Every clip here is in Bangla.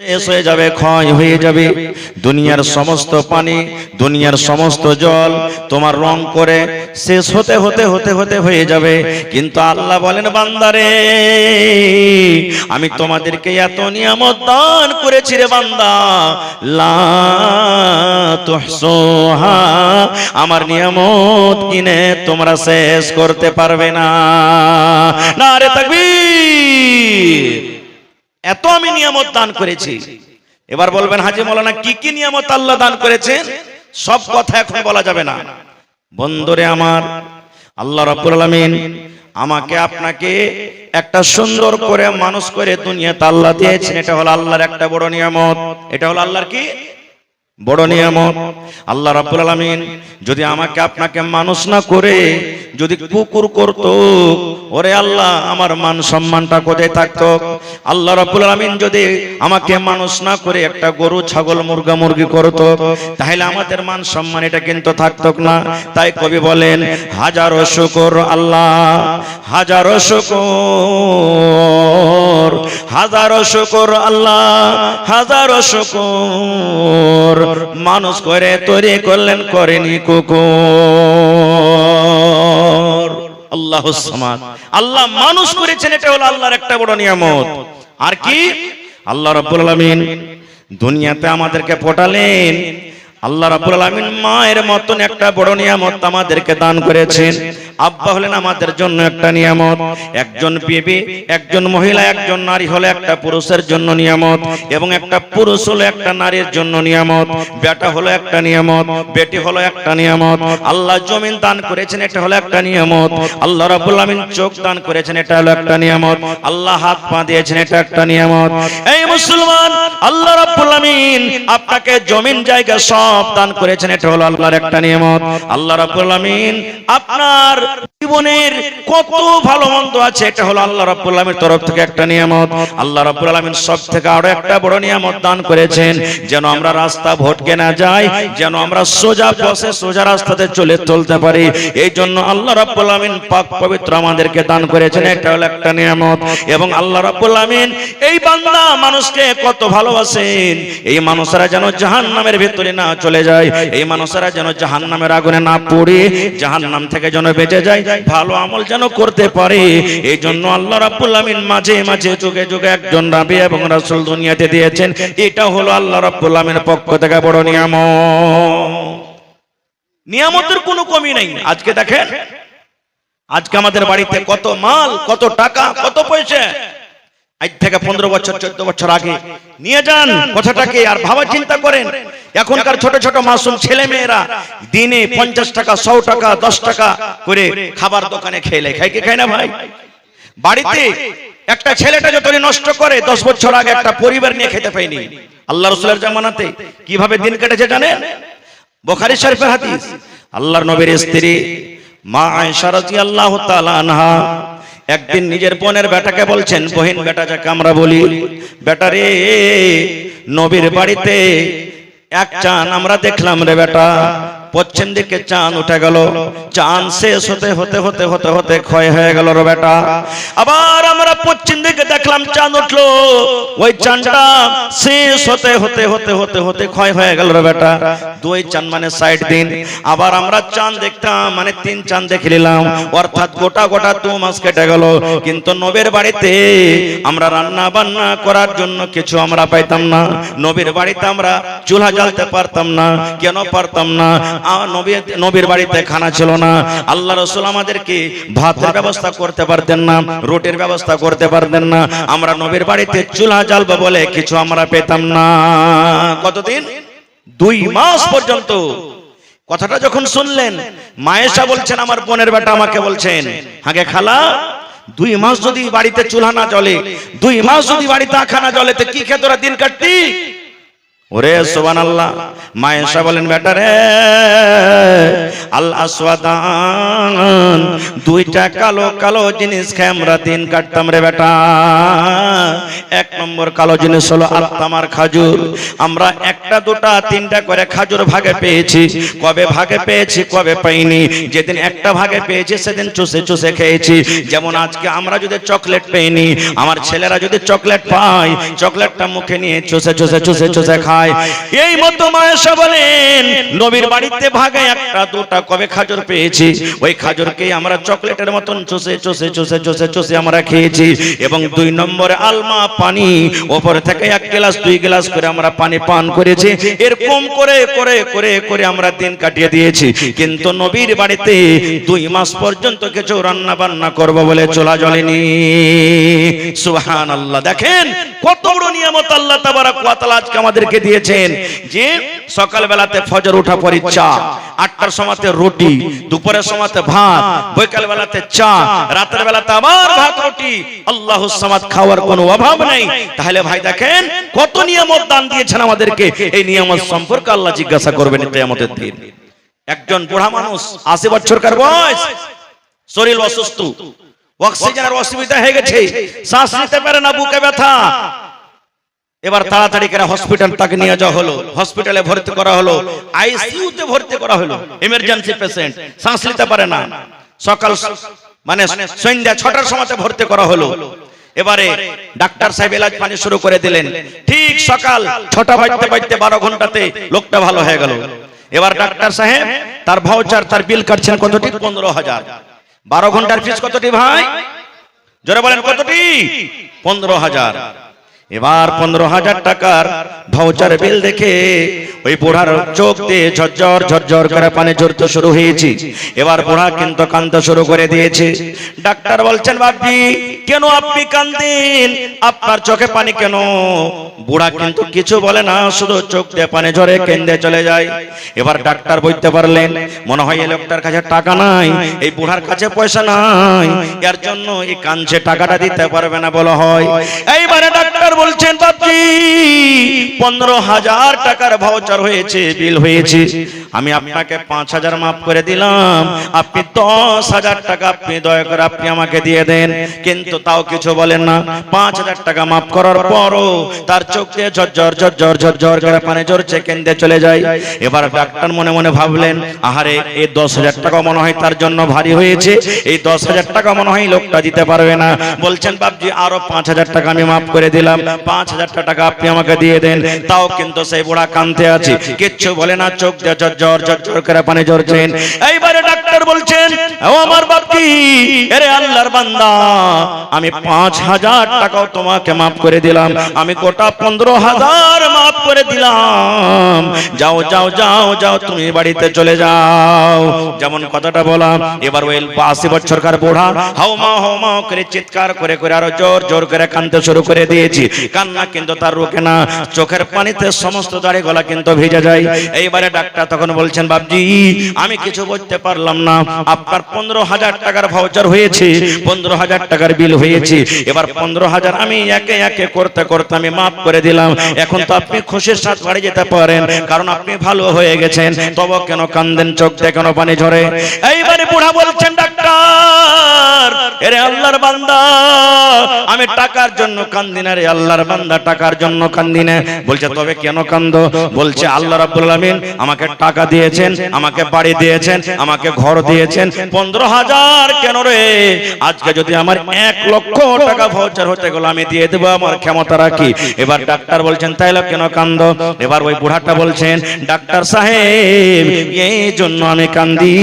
শেষ হয়ে যাবে, ক্ষয় হয়ে যাবে। দুনিয়ার সমস্ত পানি, দুনিয়ার সমস্ত জল তোমার রং করে শেষ হতে হতে হতে হতে হয়ে যাবে। কিন্তু আল্লাহ বলেন, বান্দারে আমি তোমাদেরকে এত নিয়ামত দান করেছি রে বান্দা, লা তুহসুহা, আমার নিয়ামত কিনে তোমরা শেষ করতে পারবে না। নারে তাকবীর। এত আমি নিয়ামত দান করেছি। এবার বলবেন, হাজী মাওলানা কি কি নিয়ামত আল্লাহ দান করেছেন? সব কথা এখন বলা যাবে না। বন্ধুরে আমার, আল্লাহ রাব্বুল আলামিন আমাকে আপনাকে একটা সুন্দর করে মানুষ করে দুনিয়াতে আল্লাহ দিয়েছেন। এটা হলো আল্লাহর একটা বড় নিয়ামত। এটা হলো আল্লাহর কি বড় নিয়ামত। আল্লাহ রাব্বুল আলামিন যদি আমাকে আপনাকে মানুষ না করে যদি কুকুর করত, ওরে আল্লাহ আমার মান সম্মানটা কোথায় থাকতো? আল্লাহ রাব্বুল আলামিন যদি আমাকে মানুষ না করে একটা গরু, ছাগল, মুরগা, মুরগি করত, তাহলে আমাদের মান সম্মান এটা কিন্তু থাকতো না। তাই কবি বলেন, হাজারো শুকর আল্লাহ, হাজারো শুকর, হাজারো শুকর আল্লাহ, হাজারো শুকর, মানুষ করে তৈরি করলেন, করেনি কুকুর। আল্লাহুস সামাদ। আল্লাহ মানুষ করেছেন, এটা হলো আল্লাহর একটা বড় নিয়ামত। আর কি? আল্লাহ রাব্বুল আলামিন দুনিয়াতে আমাদেরকে পাঠালেন। আল্লাহ রাব্বুল আলামিন মায়ের মতন একটা বড় নিয়ামত আমাদেরকে দান করেছেন। আব্বা হলেন আমাদের জন্য একটা নিয়ামত। একজন বিবি, একজন মহিলা, একজন নারী হলো একটা পুরুষের জন্য নিয়ামত, এবং একটা পুরুষ হলো একটা নারীর জন্য নিয়ামত। বেটা হলো একটা নিয়ামত, বেটি হলো একটা নিয়ামত। আল্লাহ জমিন দান করেছেন, এটা হলো একটা নিয়ামত। আল্লাহ রাব্বুল আলামিন চোখ দান করেছেন, এটা হলো একটা নিয়ামত। আল্লাহ হাত পা দিয়েছেন, এটা একটা নিয়ামত। এই মুসলমান, আল্লাহ রাব্বুল আলামিন আপনাকে জমিন জায়গা সব দান করেছেন, এটা হলো আল্লাহর একটা নিয়ামত। আল্লাহ রাব্বুল আলামিন আপনার জীবনের কত ভালো মন্দ আছে, এটা হলো আল্লাহ রাব্বুল আলামিনের তরফ থেকে একটা নিয়ামত। আল্লাহ রাব্বুল আলামিন সব থেকে আরো একটা বড় নিয়ামত দান করেছেন, যেন আমরা রাস্তা ভটকে না যাই, যেন আমরা সোজা পথে সোজা রাস্তাতে চলতে পারি। এই জন্য আল্লাহ রাব্বুল আলামিন পাক পবিত্র আমাদেরকে দান করেছেন, এটা হলো একটা নিয়ামত। এবং আল্লাহ রাব্বুল আলামিন এই বান্দা মানুষকে কত ভালোবাসেন। এই মানুষেরা যেন জাহান্নামের ভিতরে না চলে যায়, এই মানুষেরা যেন জাহান্নামের আগুনে না পড়ে জাহান্নাম থেকে যেন বেঁচে যায়, ভালো আমল যেন করতে পারে। এই জন্য আল্লাহ রাব্বুল আলামিন মাঝে মাঝে যুগে যুগে একজন নবী এবং রাসূল দুনিয়াতে দিয়েছেন। এটা হলো আল্লাহ রাব্বুল আলামিনের পক্ষ থেকে বড় নিয়ামত। নিয়ামতের কোনো কমি নেই। আজকে দেখেন, আজকে আমাদের বাড়িতে কত মাল, কত টাকা, কত পয়সা। আজ থেকে 15 বছর 14 বছর আগে নিয়ে যান কথাটাকে, আর ভাবা চিন্তা করেন এখনকার ছোট ছোট মাসুম ছেলে মেয়েরা দিনে 50 টাকা, 100 টাকা, 10 টাকা করে খাবার দোকানে খেলে, খায় কি খায় না ভাই? বাড়িতে একটা ছেলেটা যতই নষ্ট করে, 10 বছর আগে একটা পরিবার নিয়ে খেতে পায়নি। আল্লাহ রাসূলের জামানাতে কিভাবে দিন কেটেছে জানেন? বুখারী শরীফের হাদিস। আল্লাহর নবীর স্ত্রী মা আয়েশা রাদিয়াল্লাহু তাআলা আনহা একদিন নিজের বোনের বেটাকে বলছেন, বহিন বেটা যাকে আমরা বলি, বেটা রে, নবীর বাড়িতে এক চাঁদ আমরা দেখলাম রে বেটা। পশ্চিম দিকে চাঁদ উঠে গেল, চাঁদ শেষ হতে হতে হতে হতে হতে ক্ষয় হয়ে গেল রে বেটা। আবার আমরা পশ্চিম দিকে দেখলাম চাঁদ উঠলো, ওই চাঁদটা শেষ হতে হতে হতে হতে হতে ক্ষয় হয়ে গেল রে বেটা। 2 চাঁদ মানে 60 দিন। আবার আমরা চাঁদ দেখতাম মানে 3 চাঁদ দেখে নিলাম, অর্থাৎ গোটা গোটা 2 মাস কেটে গেল। কিন্তু নবীর বাড়িতে আমরা রান্না বান্না করার জন্য কিছু আমরা পাইতাম না। নবীর বাড়িতে আমরা চুলা জ্বালতে পারতাম না। কেন পারতাম না? নবীর বাড়িতে খানা ছিল না। আল্লাহ রাসূল আমাদেরকে ভাতের ব্যবস্থা করতে পারতেন না, রুটির ব্যবস্থা করতে পারতেন না। আমরা নবীর বাড়িতে চুলা জ্বালবো বলে কিছু আমরা পেতাম না। কতদিন? 2 মাস পর্যন্ত। কথাটা যখন শুনলেন, মায়েশা বলছেন, আমার বোনের বেটা আমাকে বলছেন, আগে খালা 2 মাস যদি বাড়িতে চুলা না জ্বলে, 2 মাস যদি বাড়িতে আখা না জ্বলে, তো কি খেয়ে তোরা দিন কাটতি? ওরে সুবহানাল্লাহ। মা এসা বলেন, বেটা রে, আল আসওয়াদান, দুইটা কালো কালো জিনিস খেয়ে আমরা দিন কাটতাম রে বেটা। এক নম্বর কালো জিনিস হলো আত্মামার খাজুর। আমরা একটা দুটা তিনটা করে খাজুর ভাগে পেয়েছি। কবে ভাগে পেয়েছি, কবে পাইনি। যেদিন একটা ভাগে পেয়েছি সেদিন চুষে চুষে খেয়েছি। যেমন আজকে আমরা যদি চকলেট পেইনি, আমার ছেলেরা যদি চকলেট পায়, চকলেটটা মুখে নিয়ে চুষে চুষে চুষে চুষে খায়। এই মতো মা এসা বলেন, নবীর বাড়িতে ভাগে একটা দুটা কবে খাজুর পেয়েছি, ওই খাজুরকে আমরা চকলেটের মতন চুষে চুষে চুষে চুষে চুষে আমরা খেয়েছি। এবং দুই নম্বরে আলমা পানি, ওপর থেকে এক গ্লাস দুই গ্লাস করে আমরা পানি পান করেছি। এরকম করে করে করে করে আমরা দিন কাটিয়ে দিয়েছি। কিন্তু নবীর বাড়িতে 2 মাস পর্যন্ত কিছু রান্না বান্না করব বলে চলা জ্বলেনি। সুবহানাল্লাহ। দেখেন কত বড় নিয়ামত আল্লাহ তাবারক ওয়া তাআলা আজকে আমাদেরকে দিয়েছেন। যে সকাল বেলাতে ফজর ওঠা পরে চা, 8টার সময়তে রুটি, দুপুরের সময়তে ভাত, বিকাল বেলাতে চা, রাতের বেলাতে আবার ভাত রুটি। আল্লাহুস সামাদ, খাওয়ার কোনো অভাব নেই। তাহলে ভাই দেখেন কত নিয়ামত দান দিয়েছেন আমাদেরকে। এই নিয়ামত সম্পর্কে আল্লাহ জিজ্ঞাসা করবেন কিয়ামতের দিন। একজন বুড়া মানুষ, 80 বছরকার বয়স, শরীর অসুস্থ, অক্সিজেনের অসুবিধা হয়ে গেছে, শ্বাস নিতে পারে না, বুকে ব্যথা। এবার তাড়াতাড়ি করে হসপিটাল তাকে নিয়ে যাওয়া হলো। হসপিটালে ভর্তি করা হলো, আইসিইউতে ভর্তি করা হলো। এমার্জেন্সি পেশেন্ট, শ্বাস নিতে পারে না। সকাল মানে সন্ধ্যা 6টার সময়তে ভর্তি করা হলো। এবারে ডাক্তার সাহেব এলাজ পানি শুরু করে দিলেন। ঠিক সকাল 6টা বাজতে বাজতে 12 ঘন্টাতে লোকটা ভালো হয়ে গেল। এবার ডাক্তার সাহেব তার ভাউচার, তার বিল কাটছেন কতটি? 15,000। 12 ঘন্টার ফিস কতটি ভাই? জোরে বলেন কতটি? 15,000। এবার 15,000 টাকার ভাউচার বিল দেখে ওই বুড়ার চোখ দিয়ে ঝরঝর ঝরঝর করে পানি ঝরতে শুরু হয়েছে। এবার বুড়া কিন্তু কাঁদতে শুরু করে দিয়েছে। ডাক্তার বলছেন, বাপজি কেন আপনি কাঁদেন? আপনার চোখে পানি কেন? বুড়া কিন্তু কিছু বলে না, শুধু চোখ দিয়ে পানি ঝরে কেঁদে চলে যায়। এবার ডাক্তার বুঝতে পারলেন, মনে হয় এই লোকটার কাছে টাকা নাই, এই বুড়ার কাছে পয়সা নাই, এর জন্য এই কাঁদছে, টাকাটা দিতে পারবে না বলা হয়। এইবারে ডাক্তার বলছেন, বাপজি 15,000 টাকার ভাউচার হয়েছে, বিল হয়েছে, আমি আপনাকে 5,000 মাফ করে দিলাম, আপনি 10,000 টাকা আপনি দয়া করে আপনি আমাকে দিয়ে দেন। কিন্তু তাও কিছু বলেন না। 5,000 টাকা মাফ করার পরও তার চোখ দিয়ে ঝরঝর ঝরঝর ঝরঝর করে পানি ঝরছে, কেঁদে চলে যায়। এবার ডাক্তার মনে মনে ভাবলেন, আহারে এই 10,000 টাকা মনে হয় তার জন্য ভারী হয়েছে, এই 10,000 টাকা মনে হয় লোকটা দিতে পারবে না। বলছেন, বাপজি আরো 5,000 টাকা আমি মাফ করে দিলাম, 5,000 টাকা আপনি আমাকে দিয়ে দেন। তাও কিন্তু সেই বুড়া কাঁদতে আছে, কিচ্ছু বলে না, চোখ দিয়ে ঝরঝর ঝরঝর করে পানি ঝরছেন। এইবারে ডাক্তার বলছেন, ও আমার বাপজি, আরে আল্লাহর বান্দা, আমি 5,000 টাকাও তোমাকে মাফ করে দিলাম, আমি গোটা 15,000 মাফ করে দিলাম। যাও যাও যাও যাও, তুমি বাড়িতে চলে যাও। যেমন কথাটা বললাম। এবার ওই 80 বছরকার বুড়া হাউমা করে চিৎকার করে করে আরো জোর জোর করে কাঁদতে শুরু করে দিয়েছি। কান্না কিন্তু তার রোকে না, চোখের পানিতে সমস্ত দাড়ি গলা কিন্তু ভিজে যায়। এইবারে ডাক্তার তখন বলছেন, বাপজি আমি কিছু বুঝতে পারলাম না, আপনার 15,000 টাকার ভাউচার হয়েছে, 15,000 টাকার বিল হয়েছে। এবার 15,000 আমি একে একে করতে করতে আমি মাফ করে দিলাম। এখন তো আপনি খুশির সাথে বাড়ি যেতে পারেন, কারণ আপনি ভালো হয়ে গেছেন। তবে কেন কান্দেন, চোখ দিয়ে কেন পানি ঝরে? এইবারে বুড়া বলছেন, ডাক্তার এরে আল্লাহর বান্দা, আমি টাকার জন্য কান্দি না রে আল্লাহর বান্দা, টাকার জন্য কান্দি না। বলছে, তবে কেন কান্দো? বলছে, আল্লাহ রাব্বুল আলামিন আমাকে টাকা দিয়েছেন, আমাকে বাড়ি দিয়েছেন, আমাকে ঘর দিয়েছেন, 15,000 কেন রে? আজকে যদি আমার 1 লক্ষ টাকা ভাউচার হতে গেল আমি দিয়ে দেবো, আমার ক্ষমতা রাখি। এবার ডাক্তার বলছেন, তাইলে কেন কান্দো? এবার ওই বুড়াটা বলছেন, ডাক্তার সাহেব এই জন্য আমি কান্দি,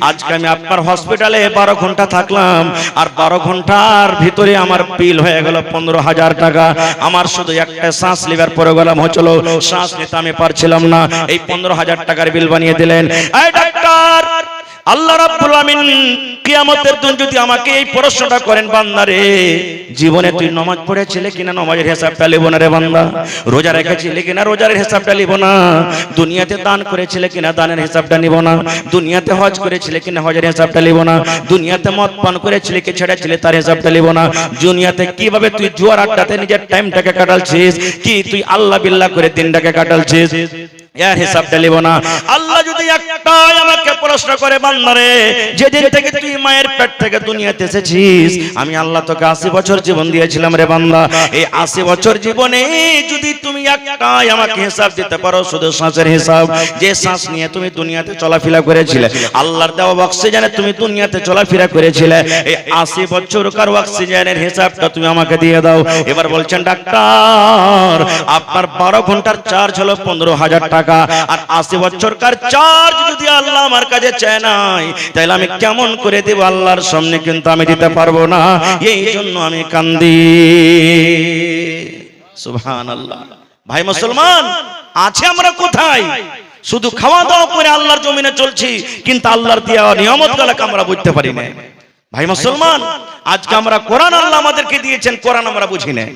আজকে আমি আপনার হসপিটালে 12 ঘন্টা থাকলাম, আর 12 ঘন্টার ভিতরে আমার বিল হয়ে গেল 15,000 টাকা। আমার শুধু একটা শ্বাস লিভার প্রোগ্রাম হচ্ছিল, শ্বাস নিতে আমি পারছিলাম না, এই 15,000 টাকার বিল বানিয়ে দিলেন। এই ডাক্তার আল্লাহ রাব্বুল আমিন কিয়ামতের দিন যদি আমাকে এই প্রশ্নটা করেন, বান্দারে জীবনে তুই নামাজ পড়েছিলে কিনা, নামাজের হিসাবটা লিব না রে বান্দা। রোজা রেখেছিলে কিনা, রোজার হিসাবটা লিব না। দুনিয়াতে দান করেছিলে কিনা, দানের হিসাবটা নিব না। দুনিয়াতে হজ করেছিলে কিনা, হজের হিসাবটা লিব না। দুনিয়াতে মদ পান করেছিলে কি ছেড়েছিলে, তার হিসাবটা লিব না। দুনিয়াতে কিভাবে তুই জুয়ার আড্ডাতে নিজের টাইমটাকে কাটালছিস, কি তুই আল্লাহ বিল্লাহ করে দিনটাকে কাটালছিস, এর হিসাবটা লিব না। আল্লাহ যদি একটাই আমাকে প্রশ্ন করে, বান্দারে যেদিন থেকে তুই মায়ের পেট থেকে দুনিয়াতে এসেছিস, আমি আল্লাহ তোকে 80 বছর জীবন দিয়েছিলাম রে বান্দা। এই 80 বছর জীবনে যদি তুমি একটাই আমাকে হিসাব দিতে পারো, শুধু শ্বাসের হিসাব, যে শ্বাস নিয়ে তুমি দুনিয়াতে চলাফেরা করেছিলে, আল্লাহর দেওয়া অক্সিজেনে তুমি দুনিয়াতে চলাফেরা করেছিলে, এই 80 বছরকার অক্সিজেনের হিসাবটা তুমি আমাকে দিয়ে দাও। এবার বলছেন, ডাক্তার আপনার 12 ঘন্টার চার্জ হলো 15,000 টাকা, আর 80 বছরকার চার্জ যদি আল্লাহ আমার কাছে চায় নাই, তাহলে আমি কেমন করে দেব? আল্লাহর সামনে কিন্তু আমি দিতে পারবো না, এই জন্য আমি কান্দি। সুবহানাল্লাহ। ভাই মুসলমান, আছে আমরা কোথায়? শুধু খাওয়া দাওয়া করে আল্লাহর জমিনে চলছি, কিন্তু আল্লাহর দেওয়া নিয়ামতগুলোকে আমরা বুঝতে পারি না। ভাই মুসলমান, আজকে আমরা কোরআন আল্লাহ আমাদেরকে দিয়েছেন, কোরআন আমরা বুঝি না।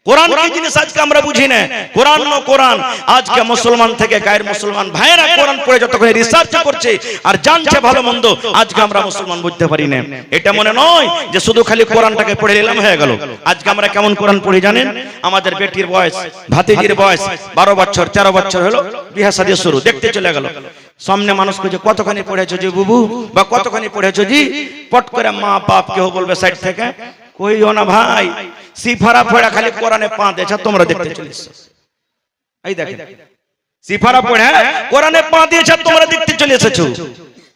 কোরআন কি জিনিস আজকে আমরা বুঝি না। কোরআন ও কোরআন আজকে মুসলমান থেকে গায়ের মুসলমান ভাইরা কোরআন পড়ে যতক্ষণ রিসার্চ করছে আর জানছে ভালো মন্দ, আজকে আমরা মুসলমান বুঝতে পারি না। এটা মনে নয় যে শুধু খালি কোরআনটাকে পড়ে নিলাম হয়ে গেল। আজকে আমরা কেমন কোরআন পড়ি জানেন? আমাদের বেটির বয়স, ভাতিজির বয়স 12 বছর 13 বছর হলো, বিয়ে শাদী শুরু, দেখতে চলে গেল। সামনে মানুষ খুঁজে, কতখানি পড়েছো জি বুবু, বা কতখানি পড়েছো জি? পট করে মা বাপ কেউ বলবে সাইড থেকে, কইও না ভাই, সিফারা পড়া খালি কোরআনে পা দিয়েছে, তোমরা দেখতে চলেছ। এই দেখেন, সিফারা পড়া কোরআনে পা দিয়েছে, তোমরা দেখতে চলে এসেছো।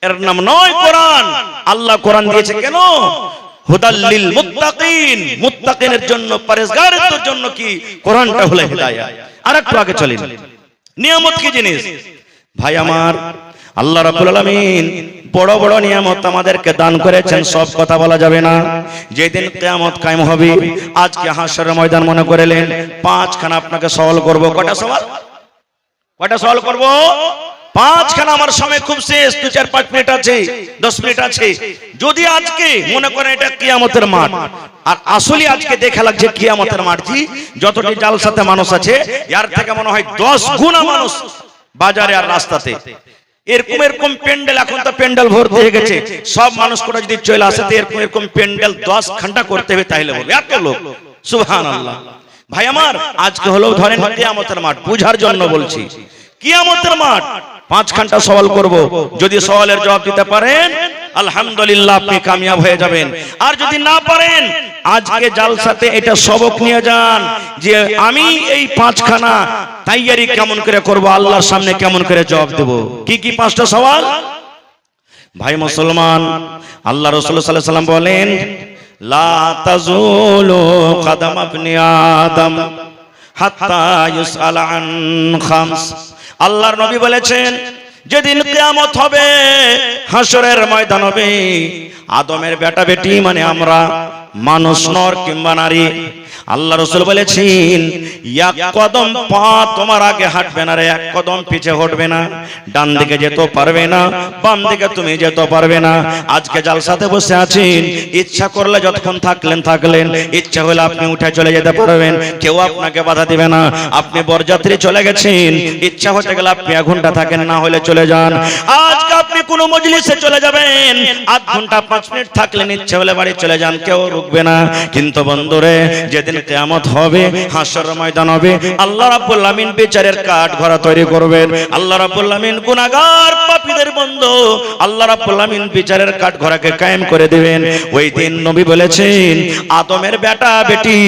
এর নাম নয় কোরআন। আল্লাহ কোরআন দিয়েছে কেন? হুদাল লিল মুত্তাকিন, মুত্তাকিনের জন্য, পরহেজগারদের জন্য কি কোরআনটা হলো হিদায়াত। আর একটু আগে চলেন, নিয়ামত কি জিনিস? ভাই আমার, আল্লাহ রাব্বুল আলামিন বড় বড় নিয়ামত আমাদেরকে দান করেছেন, সব কথা বলা যাবে না। যেদিন কিয়ামত কায়েম হবে, আজকে হাশরের ময়দান মনে করেলেন, 5খানা আপনাকে সওয়াল করব। কয়টা সওয়াল? কয়টা সওয়াল করব? 5খানা। আমার সময় খুব শেষ, 2-4-5 মিনিট আছে, 10 মিনিট আছে। যদি আজকে মনে করেন এটা কিয়ামতের মাঠ, আর আসলে আজকে দেখা লাগছে কিয়ামতের মাঠ, জি যতটি জালসাতে মানুষ আছে, এর থেকে মনে হয় 10 গুণা মানুষ বাজারে আর রাস্তাতে। এরকম এরকম প্যান্ডেল, এখন তো প্যান্ডেল ভর্তি হয়ে গেছে, সব মানুষ করে যদি চলে আসে তো এরকম এরকম প্যান্ডেল 10 ঘন্টা করতে হবে, তাইলে বলবে এত লোক। সুবহানাল্লাহ। ভাই আমার, আজকে হলো ধরেন কিয়ামতের মাঠ, বুঝার জন্য বলছি। কিয়ামতের মাঠ, 5 ঘন্টা সওয়াল করব। যদি সওয়ালের জবাব দিতে পারেন, আলহামদুলিল্লাহ, আপনি কামিয়াব হয়ে যাবেন। আর যদি না পারেন, আজকে জালসাতে এটা সবক নিয়ে যান যে আমি এই 5খানা তৈয়ারি কেমন করে করব, আল্লাহর সামনে কেমন করে জবাব দেব। কি কি 5টা সওয়াল? ভাই মুসলমান, আল্লাহ রাসূল সাল্লাল্লাহু আলাইহি ওয়াসাল্লাম বলেন, লা তাজুলু কদম ইবনি আদম হাত্তা ইউসআল আন খামস। আল্লাহর নবী বলেছেন, যেদিন কিয়ামত হবে, হাশরের ময়দান হবে, আদমের বেটা বেটি মানে আমরা, মানুষ নর কিংবা নারী, আল্লাহ রাসূল বলেছেন, এক কদম পা তোমার আগে হাঁটবে না রে, এক কদম পিছে হটবে না। ডান দিকে যেতে পারবে না, বাম দিকে তুমি যেতে পারবে না। আজকে জালসাতে বসে আছেন, ইচ্ছা করলে যতক্ষণ থাকলেন, ইচ্ছা হলে আপনি উঠে চলে যেতে পারবেন, কেউ আপনাকে বাধা দিবে না। আপনি বরযাত্রী চলে গেছেন, ইচ্ছা হতে গেলে আপনি 1 ঘন্টা থাকেন, না হলে চলে যান। আজকে আপনি কোনো মজলিসে চলে যাবেন, 8 ঘন্টা 5 মিনিট থাকলেন, ইচ্ছা হলে বাড়ি চলে যান, কেউ রুকবে না। কিন্তু বন্ধুরে, যেদিন কিয়ামত হবে, হাশরের ময়দান হবে, আল্লাহ রাব্বুল আমিন বিচারের কাঠগড়া তৈরি করবেন। আল্লাহ রাব্বুল আমিন গুনাহগার পাপীদের বন্ধু, আল্লাহ রাব্বুল আমিন বিচারের কাঠগড়াকে কায়েম করে দিবেন। ওই দিন নবী বলেছেন, আদমের বেটা বেটি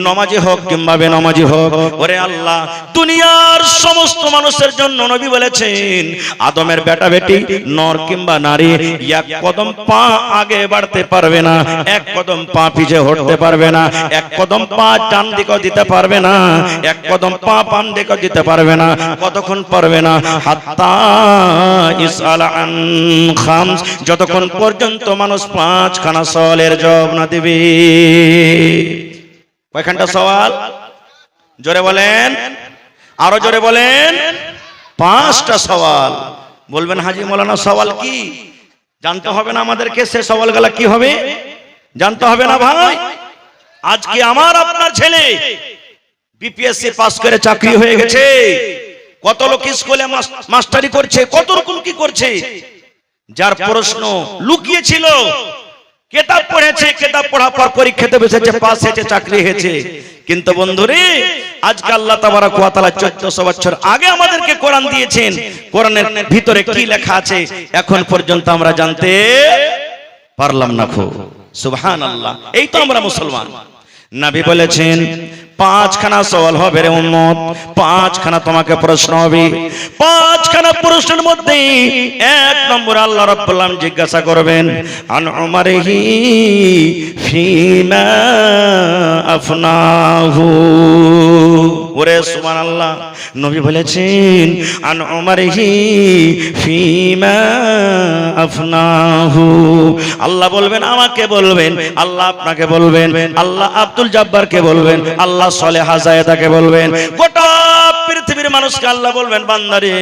নামাজি হোক কিংবা বেনামাজি হোক, ওরে আল্লাহ, দুনিয়ার সমস্ত মানুষের জন্য নবী বলেছেন, আদমের বেটা বেটি নর কিংবা নারী 1 কদম পা আগে বাড়তে পারবে না, 1 কদম পা পিছে হটতে পারবে না, 1 কদম পা ডান দিকে দিতে পারবে না, 1 কদম পা বাম দিকে দিতে পারবে না। কতক্ষণ পারবে না? হাত্তা ইসআল আন খামস, যতক্ষণ পর্যন্ত মানুষ 5খানা সওয়ালের জবাব না দিবে। কয়খানটা সওয়াল? জোরে বলেন, আরো জোরে বলেন। 5টা সওয়াল। বলবেন হাজী মাওলানা সওয়াল কি? জানতে হবে না আমাদেরকে সে সওয়ালগুলা কি হবে? জানতে হবে না ভাই? আজকে আমার আপনার ছেলে বিপিএসসি পাস করে চাকরি হয়ে গেছে, কত লোক স্কুলে মাস্টারি করছে, কত রকম কি করছে। যার প্রশ্ন লুকিয়ে ছিল, কিতাব পড়েছে, কিতাব পড়ার পর পরীক্ষাতে বসেছে, পাস হয়েছে, চাকরি হয়েছে। কিন্তু বন্ধুরে, আজকে আল্লাহ তাবারক ওয়া তাআলা 1400 বছর আগে আমাদেরকে কোরআন দিয়েছেন। কোরআনের ভিতরে কি লেখা আছে এখন পর্যন্ত আমরা জানতে পারলাম না। সুবহানাল্লাহ। এই তো আমরা মুসলমান। নবী বলেছেন 5খানা সওয়াল হবে রে উম্মত, 5খানা তোমাকে প্রশ্ন হবে। 5খানা প্রশ্নের মধ্যে 1 নম্বর আল্লাহ রাব্বুল আলামিন জিজ্ঞাসা করবেন আন উমারিহি ফিমা আফনাহু। ওরে সুবহানাল্লাহ, নবী বলেছেন আন উমারিহি ফিমা আফনাহু। আল্লাহ বলবেন আমাকে বলবেন, আল্লাহ আপনাকে বলবেন, আল্লাহ আব্দুল জব্বারকে বলবেন, আল্লাহ সলেহা জায়েদাকে বলবেন, গোটা পৃথিবীর মানুষকে আল্লাহ বলবেন বান্দারে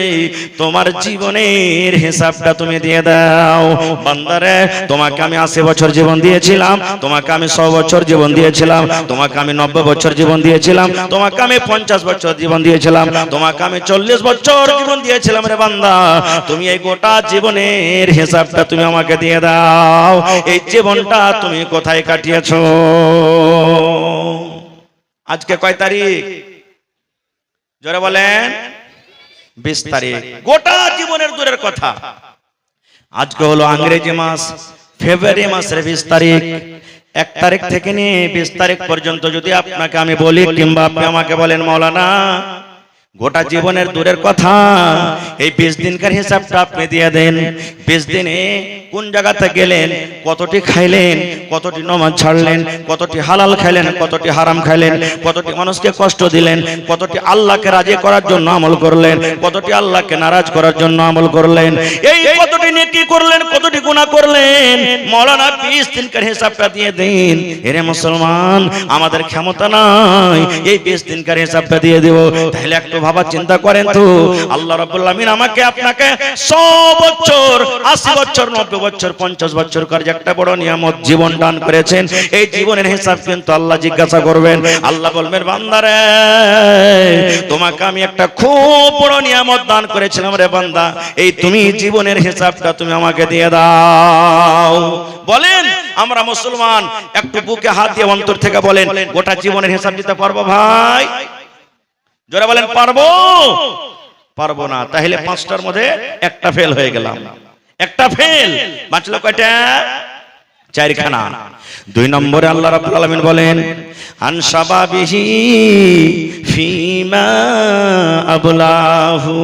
তোমার জীবনের হিসাবটা তুমি দিয়ে দাও। বান্দারে তোমাকে আমি 80 বছর জীবন দিয়েছিলাম, তোমাকে আমি 100 বছর জীবন দিয়েছিলাম, তোমাকে আমি 90 বছর জীবন দিয়েছিলাম, তোমাকে আমি 50 বছর জীবন দিয়েছিলাম, তোমাকে আমি 40 বছর জীবন দিয়েছিলাম। রে বান্দা, তুমি এই গোটা জীবনের হিসাবটা তুমি আমাকে দিয়ে দাও। এই জীবনটা তুমি কোথায় কাটিয়েছো? আজকে কয় তারিখ? জোরে বলেন। 20 তারিখ। গোটা জীবনের দূরের কথা, আজকে হলো ইংরেজি মাস ফেব্রুয়ারি মাসের 20 তারিখ। 1 তারিখ থেকে নিয়ে 20 তারিখ পর্যন্ত যদি আপনাকে আমি বলি, কিংবা আপনি আমাকে বলেন মাওলানা গোটা জীবনের দূরের কথা, এই 20 দিনকার হিসাবটা আপনি দিয়ে দেন। 20 দিনে কোন জায়গাতে গেলেন, কতটি খাইলেন, কতটি নামাজ ছাড়লেন, কতটি হালাল খাইলেন, কতটি হারাম খাইলেন, কতটি মানুষকে কষ্ট দিলেন, কতটি আল্লাহকে রাজি করার জন্য আমল করলেন, কতটি আল্লাহকে নারাজ করার জন্য আমল করলেন, এই কতটি নেকি করলেন, কতটি গুনাহ করলেন, মাওলানা 20 দিনকার হিসাবটা দিয়ে দিন। এরে মুসলমান, আমাদের ক্ষমতা নাই এই 20 দিনকার হিসাবটা দিয়ে দেব। তাহলে একটু ভাবা চিন্তা করেন তো, আল্লাহ রাব্বুল আলামিন আমাকে আপনাকে 100 বছর, 80 বছর, 90 বছর, 50 বছর করে একটা বড় নিয়ামত জীবন দান করেছেন। এই জীবনের হিসাব কিন্তু আল্লাহ জিজ্ঞাসা করবেন। আল্লাহ বলবেন বান্দারে তোমাকে আমি একটা খুব বড় নিয়ামত দান করেছিলাম রে বান্দা, এই তুমি জীবনের হিসাবটা তুমি আমাকে দিয়ে দাও। বলেন আমরা মুসলমান, একটু বুকে হাত দিয়ে অন্তর থেকে বলেন গোটা জীবনের হিসাব দিতে পারবো ভাই? জোরে বলেন পারবো? পারবো না। তাহলে 5টার মধ্যে একটা ফেল হয়ে গেলাম। একটা ফেল, বাঁচলো কয়টা? 4খানা। 2 নম্বরে আল্লাহ রাব্বুল আলামিন বলেন আন শাবাবিহি ফিমা আবলাহু।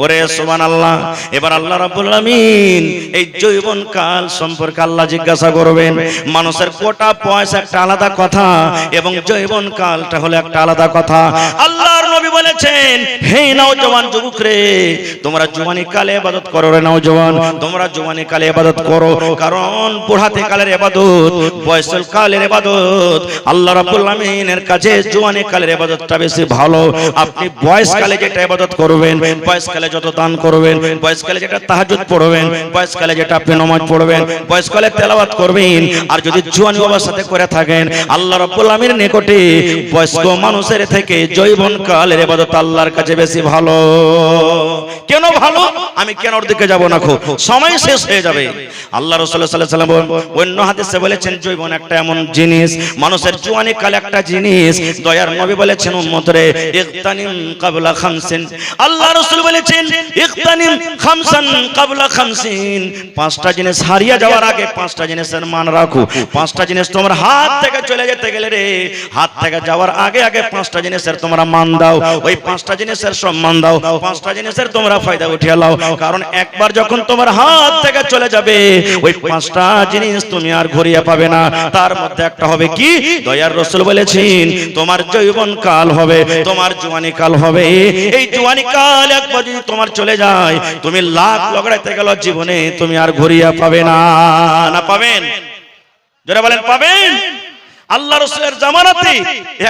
ওরে সুবহানাল্লাহ। এবার আল্লাহ রাব্বুল আলামিন এই যৌবন কাল সম্পর্কে আল্লাহ জিজ্ঞাসা করবেন। মানুষের কোটা পয়সা একটা আলাদা কথা, এবং যৌবন কালটা হলো একটা আলাদা কথা। আল্লাহর নবী বলেছেন হে নওজওয়ান যুবক রে, তোমরা জওয়ানি কালে ইবাদত করো রে নওজওয়ান, তোমরা জওয়ানি কালে ইবাদত করো, কারণ বুড়াতে কালের ইবাদত, বয়সল কালের ইবাদত আল্লাহ রাব্বুল আলামিনের কাছে জওয়ানি কালের ইবাদতটা বেশি ভালো। আপনি বয়সকালে যেটা ইবাদত করবেন, বয়সকালে যত দান করবেন, বয়সকালে যেটা তাহাজ্জুদ পড়বেন, বয়সকালে যেটা আপনি নামাজ পড়বেন, বয়সকালে তেলাওয়াত করবেন, আর যদি জওয়ানি অবস্থাতে করে থাকেন আল্লাহ রাব্বুল আলামিনের নিকটে বয়স্ক মানুষের থেকে যৌবন কালের ইবাদত আল্লাহর কাছে বেশি ভালো। কেন ভালো? আমি কেন ওর দিকে যাব না, খুব সময় শেষ হয়ে যাবে। আল্লাহ রাসূল সাল্লাল্লাহু আলাইহি ওয়াসাল্লাম অন্য হাদিসে বলেছেন যৌবন একটা এমন জিনিস, মানুষের জওয়ানি কাল একটা জিনিস। দয়ার নবী বলেছেন উম্মতরে ইগতানিম ক্বাবলা খামসিন। আল্লাহ রাসূল বলেছেন ইগতানিম খামসান ক্বাবলা খামসিন। 5টা জিনিস হারিয়ে যাওয়ার আগে 5টা জিনিসের মান রাখো। 5টা জিনিস তোমার হাত থেকে চলে যেতে গেলে রে, হাত থেকে যাওয়ার আগে আগে 5টা জিনিসের তোমরা মান দাও, ওই 5টা জিনিসের সম্মান দাও, 5টা জিনিসের তোমরা ফায়দা উঠিয়ে নাও। কারণ একবার যখন তোমার হাত থেকে চলে যাবে ওই 5টা জিনিস তুমি আর ঘুরিয়ে পাবে না। তার মধ্যে একটা হবে কি? দয়ার রাসূল বলেছেন তোমার যৌবন কাল হবে, তোমার জওয়ানি কাল হবে। এই জওয়ানি কাল একবার যদি তোমার চলে যায়, তুমি লাখ লগাইতে গেল জীবনে তুমি আর ঘুরিয়ে পাবে না। না পাবেন? যারা বলেন পাবেন। আল্লাহ রাসূলের জামানাতে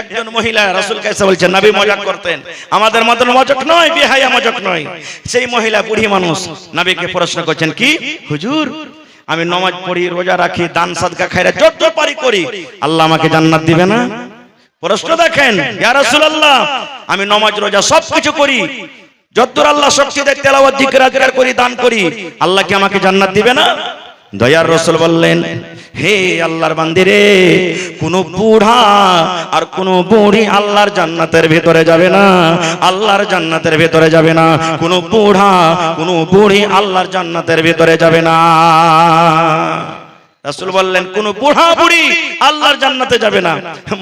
একজন মহিলা রাসূল কাছে বলছেন, নবী মজাক করতেন, আমাদের মতন মজাক নয়, বেহায়া মজাক নয়। সেই মহিলা বুড়ি মানুষ নবীকে প্রশ্ন করছেন, কি হুজুর, আমি নামাজ পড়ি, রোজা রাখি, দান সাদকা খায়রা যত পারি করি, আল্লাহ আমাকে জান্নাত দিবে না? প্রশ্ন দেখেন, ইয়া রাসূলুল্লাহ, আমি নামাজ রোজা সবকিছু করি, যতদূর আল্লাহ শক্তি দেয় তেলাওয়াত জিকির আজকার করি, দান করি, আল্লাহ কি আমাকে জান্নাত দিবে না? দয়ার রাসূল বললেন, হে আল্লাহর বান্দিরে, কোন বুড়া আর কোন বুড়ি আল্লাহর জান্নাতের ভিতরে যাবে না, আল্লাহর জান্নাতের ভিতরে যাবে না। কোন বুড়া কোন বুড়ি আল্লাহর জান্নাতের ভিতরে যাবে না। রাসূল বললেন, কোন বুড়া বুড়ি আল্লাহর জান্নাতে যাবে না।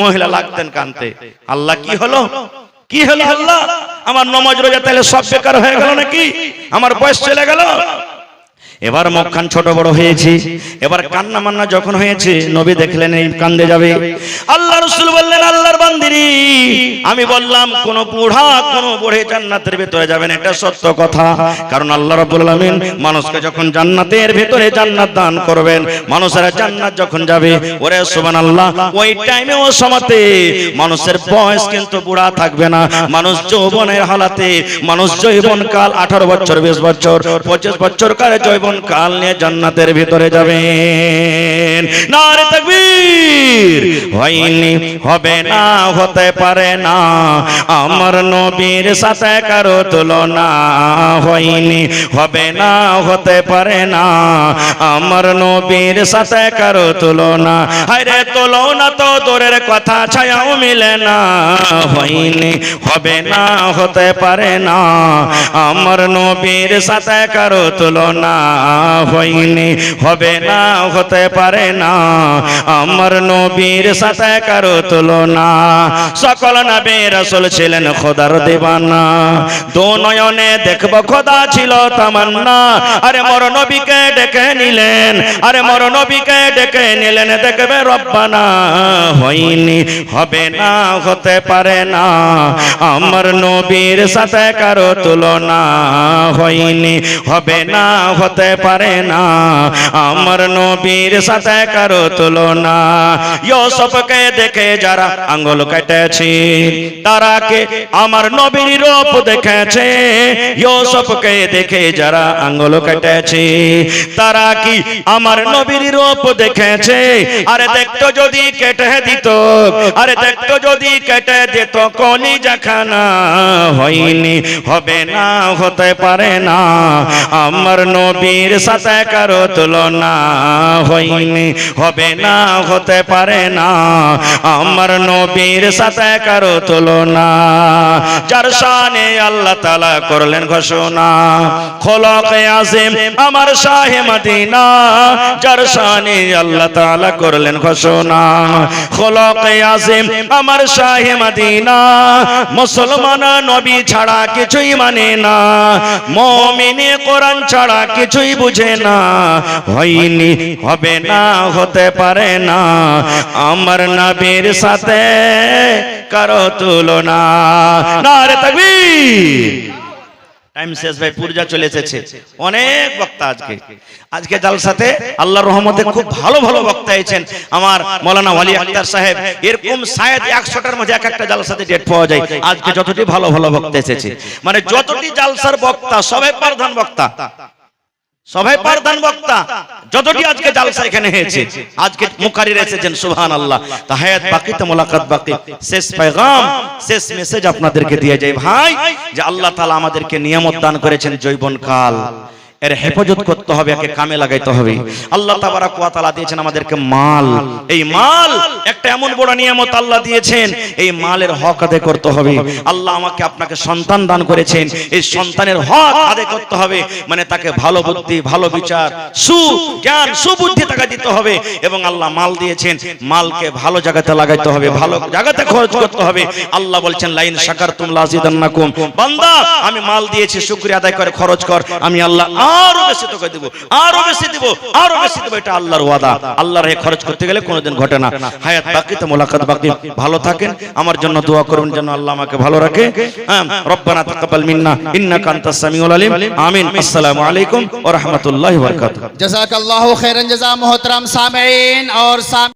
মহিলা লাগতেন কানতে, আল্লাহ কি হলো, কি হলো আল্লাহ, আমার নামাজ রোজা তাহলে সব বেকার হয়ে গেল নাকি, আমার বয়স চলে গেল? এবার মুখখান ছোট বড় হয়েছে, এবার কান্না মান্না যখন হয়েছে, নবী দেখলেন এই কান্দে যাবে। আল্লাহ রাসূল বললেন, আল্লাহর বান্দিরি, আমি বললাম কোন বুড়া কোন বুড়ি জান্নাতের ভিতরে যাবেন, এটা সত্য কথা। কারণ আল্লাহ রাব্বুল আলামিন মানুষকে যখন জান্নাতের ভিতরে জান্নাত দান করবেন, মানুষেরা জান্নাত যখন যাবে, ওরে সুবহানাল্লাহ, ওই টাইমে ও সময়তে মানুষের বয়স কিন্তু বুড়া থাকবে না। মানুষ যৌবনের হালাতে, মানুষ যৌবনকাল 18 বছর, 20 বছর, 25 বছর কালে যৌবন কাল নিয়ে জান্নাতের ভিতরে যাবেন। নারে তাকবীর! হয়নি, হবে না, হতে পারে না, আমার নবীর সাথে কারো তুলনা। হয়নি, হবে না, হতে পারে না, আমার নবীর সাথে কারো তুলনা। হায়রে তুলনা তো দূরের কথা, ছায়াও মিলে না। হয়নি, হবে না, হতে পারে না, আমার নবীর সাথে কারো তুলনা। হয়নি, হবে না, হতে পারে না, আমার নবীর সাথে কারো তুলনা। সকল নবী রাসূল ছিলেন খোদার দিওয়ানা, দো নয়নে দেখব খোদা ছিল তামান্না। আরে মোর নবীকে ডেকে নিলেন, আরে মোর নবীকে ডেকে নিলেন, দেখবে রব্বানা। হয়নি, হবে না, হতে পারে না, আমার নবীর সাথে কারো তুলনা। হয়নি, হবে না, হতে পারে না, আমার নবীর সাথে কারো তুলনা। ইউসুফকে দেখে যারা আঙ্গুল কেটেছে, তারা কে আমার নবীর রূপ দেখেছে। ইউসুফকে দেখে যারা আঙ্গুল কেটেছে, তারা কি আমার নবীর রূপ দেখেছে? আরে দেখতো যদি কেটে দিত, আরে দেখতো যদি কেটে দিত কলিজাখানা। হয়নি, হবে না, হতে পারে না, আমার নবীর সাথে কারো তুলনা। হয়নি, হবে না, হতে পারে না, আমার নবীর সাথে কারো তুলনা। যার শানে আল্লাহ তাআলা করলেন ঘোষণা, খোলাকে আযম আমার শাহে মদিনা। যার শানে আল্লাহ তাআলা করলেন ঘোষণা, খোলাকে আযম আমার শাহে মদিনা। মুসলমান নবী ছাড়া কিছুই মানে না, মুমিনে কোরআন ছাড়া কিছুই বুঝে না। হয়নি, হবে না, হতে পারে না, আমার নবীর সাথে কারো তুলনা। নারে তাকবীর! টাইম শেষ ভাই, পূজা চলে এসেছে, অনেক বক্তা আজকে জালসাতে আল্লাহর রহমতে খুব ভালো ভালো বক্তা আছেন। আমার মাওলানা ওয়ালি আখতার সাহেব, এরকম শায়দ 100টার মধ্যে এক একটা জালসাতে ডেট পাওয়া যায়। আজকে যতটি ভালো ভালো বক্তা এসেছে, মানে যতটি জালসার বক্তা সবাই প্রধান বক্তা, সবাই প্রধান বক্তা, যতটি আজকে জালসা এখানে হয়েছে। আজকে মুকাররির এসেছেন, সুবহানাল্লাহ। তা হায়াত বাকি, তো মোলাকাত বাকি। শেষ পেগাম, শেষ মেসেজ আপনাদেরকে দিয়ে যাই ভাই, যে আল্লাহ তাআলা আমাদেরকে নিয়ামত দান করেছেন যৌবন কাল, এর হেফাজত করতে হবে, একে কামে লাগাইতে হবে। আল্লাহ তাবারাক ওয়া তাআলা দিয়েছেন আমাদেরকে মাল, এই মাল একটা এমন বড় নিয়ামত আল্লাহ দিয়েছেন, এই মালের হক আদায় করতে হবে। আল্লাহ আমাকে আপনাকে সন্তান দান করেছেন, এই সন্তানের হক আদায় করতে হবে, মানে তাকে ভালো বুদ্ধি, ভালো বিচার, সুজ্ঞান, সুবুদ্ধি তাকে দিতে হবে। এবং আল্লাহ মাল দিয়েছেন, মালকে ভালো জায়গাতে লাগাইতে হবে, ভালো জায়গাতে খরচ করতে হবে। আল্লাহ বলছেন, লাইন শাকারতুম লাযিদান্নাকুম। বান্দা, আমি মাল দিয়েছি, শুকরিয়া আদায় করে খরচ কর, আমি আল্লাহ আরো বেশি তোকে দেব, আরো বেশি দেব, আরো বেশি দেব। এটা আল্লাহর ওয়াদা। আল্লাহর এই খরচ করতে গেলে কোনোদিন ঘটে না। হায়াত বাকি, তো মোলাকাত বাকি। ভালো থাকেন, আমার জন্য দোয়া করবেন যেন আল্লাহ আমাকে ভালো রাখে। রব্বানা তাকাব্বাল মিন্না ইন্নাকা আনতাস সামিউল আলিম। আমিন। আসসালামু আলাইকুম ওয়া রাহমাতুল্লাহি ওয়া বারাকাতুহু। জাযাকাল্লাহু খাইরান জাযা। মুহতারাম সামিঈন और